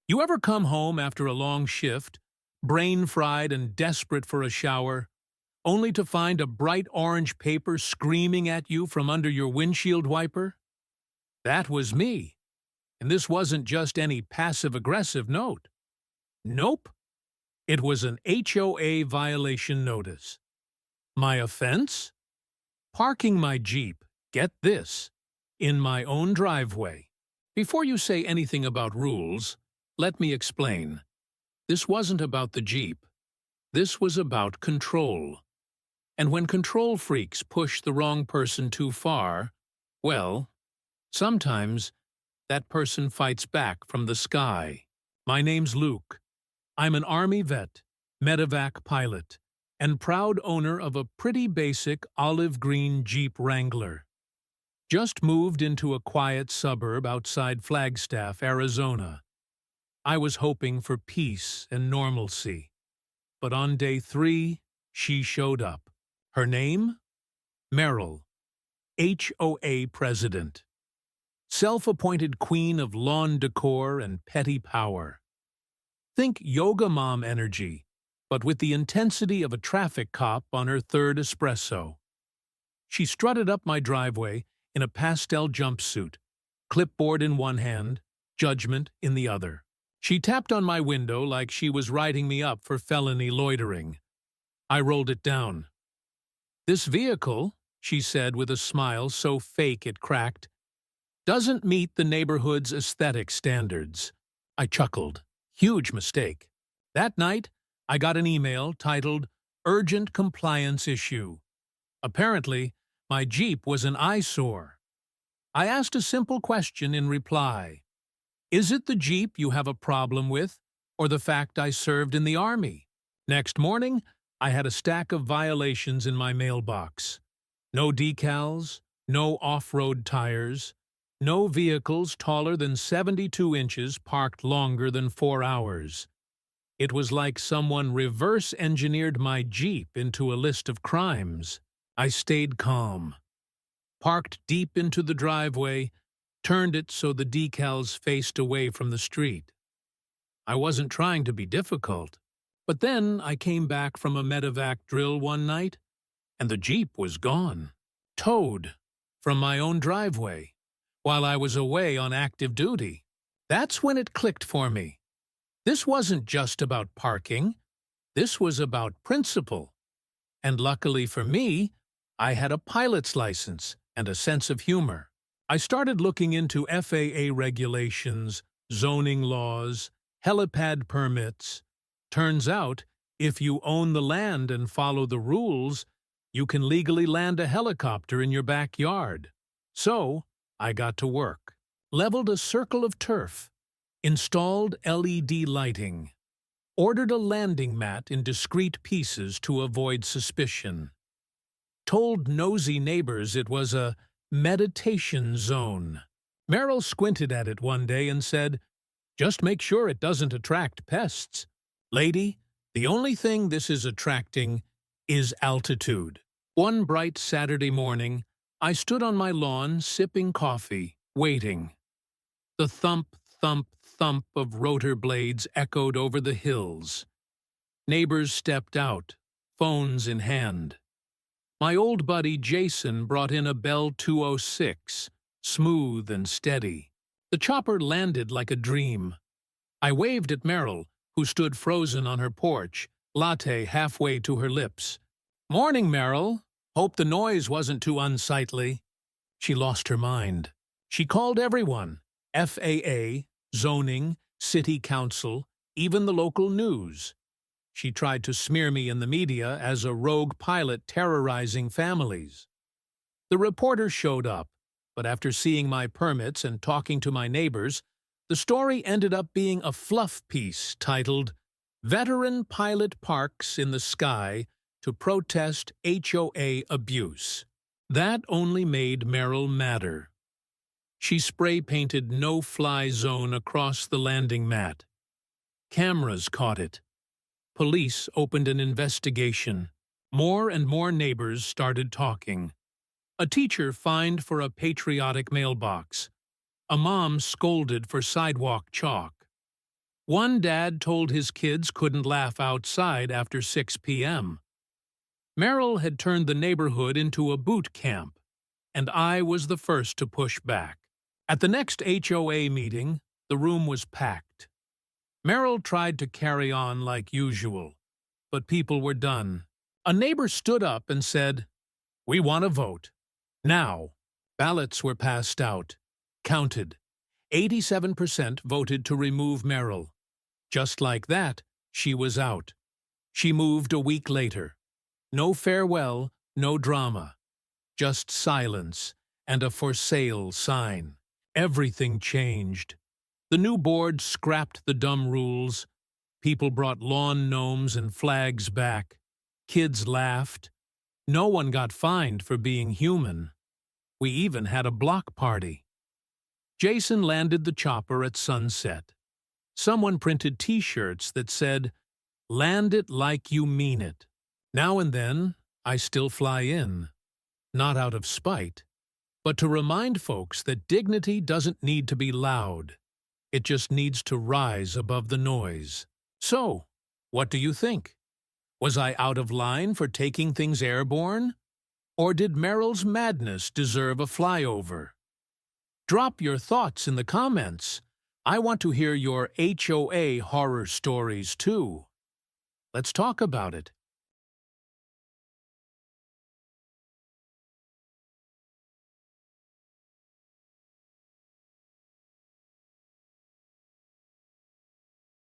You ever come home after a long shift, brain-fried and desperate for a shower, only to find a bright orange paper screaming at you from under your windshield wiper? That was me, and this wasn't just any passive-aggressive note. Nope, it was an HOA violation notice. My offense? Parking my Jeep, get this, in my own driveway. Before you say anything about rules, let me explain. This wasn't about the Jeep. This was about control. And when control freaks push the wrong person too far, well, sometimes that person fights back from the sky. My name's Luke. I'm an Army vet, medevac pilot, and proud owner of a pretty basic olive green Jeep Wrangler. Just moved into a quiet suburb outside Flagstaff, Arizona. I was hoping for peace and normalcy. But on day 3, she showed up. Her name? Meryl, HOA president. Self-appointed queen of lawn decor and petty power. Think yoga mom energy, but with the intensity of a traffic cop on her third espresso. She strutted up my driveway in a pastel jumpsuit, clipboard in one hand, judgment in the other. She tapped on my window like she was writing me up for felony loitering. I rolled it down. "This vehicle," she said with a smile so fake it cracked, "doesn't meet the neighborhood's aesthetic standards." I chuckled. Huge mistake. That night, I got an email titled "Urgent Compliance Issue." Apparently, my Jeep was an eyesore. I asked a simple question in reply. Is it the Jeep you have a problem with, or the fact I served in the Army? Next morning, I had a stack of violations in my mailbox. No decals, no off-road tires, no vehicles taller than 72 inches parked longer than 4 hours. It was like someone reverse-engineered my Jeep into a list of crimes. I stayed calm. Parked deep into the driveway, turned it so the decals faced away from the street. I wasn't trying to be difficult, but then I came back from a medevac drill one night, and the Jeep was gone, towed, from my own driveway, while I was away on active duty. That's when it clicked for me. This wasn't just about parking, this was about principle. And luckily for me, I had a pilot's license and a sense of humor. I started looking into FAA regulations, zoning laws, helipad permits. Turns out, if you own the land and follow the rules, you can legally land a helicopter in your backyard. So, I got to work. Leveled a circle of turf. Installed LED lighting. Ordered a landing mat in discrete pieces to avoid suspicion. Told nosy neighbors it was a meditation zone. Meryl squinted at it one day and said, "Just make sure it doesn't attract pests. Lady, the only thing this is attracting is altitude." One bright Saturday morning, I stood on my lawn sipping coffee, waiting. The thump, thump, thump of rotor blades echoed over the hills. Neighbors stepped out, phones in hand. My old buddy Jason brought in a Bell 206, smooth and steady. The chopper landed like a dream. I waved at Meryl, who stood frozen on her porch, latte halfway to her lips. "Morning, Meryl. Hope the noise wasn't too unsightly." She lost her mind. She called everyone, FAA, zoning, city council, even the local news. She tried to smear me in the media as a rogue pilot terrorizing families. The reporter showed up, but after seeing my permits and talking to my neighbors, the story ended up being a fluff piece titled, "Veteran Pilot Parks in the Sky to Protest HOA Abuse." That only made Meryl madder. She spray-painted no-fly zone across the landing mat. Cameras caught it. Police opened an investigation. More and more neighbors started talking. A teacher fined for a patriotic mailbox. A mom scolded for sidewalk chalk. One dad told his kids couldn't laugh outside after 6 p.m. Merrill had turned the neighborhood into a boot camp, and I was the first to push back. At the next HOA meeting, the room was packed. Merrill tried to carry on like usual, but people were done. A neighbor stood up and said, "We want a vote. Now." Ballots were passed out. Counted. 87% voted to remove Merrill. Just like that, she was out. She moved a week later. No farewell, no drama. Just silence and a for sale sign. Everything changed. The new board scrapped the dumb rules. People brought lawn gnomes and flags back. Kids laughed. No one got fined for being human. We even had a block party. Jason landed the chopper at sunset. Someone printed T-shirts that said, "Land it like you mean it." Now and then, I still fly in. Not out of spite, but to remind folks that dignity doesn't need to be loud. It just needs to rise above the noise. So, what do you think? Was I out of line for taking things airborne? Or did Merrill's madness deserve a flyover? Drop your thoughts in the comments. I want to hear your HOA horror stories too. Let's talk about it.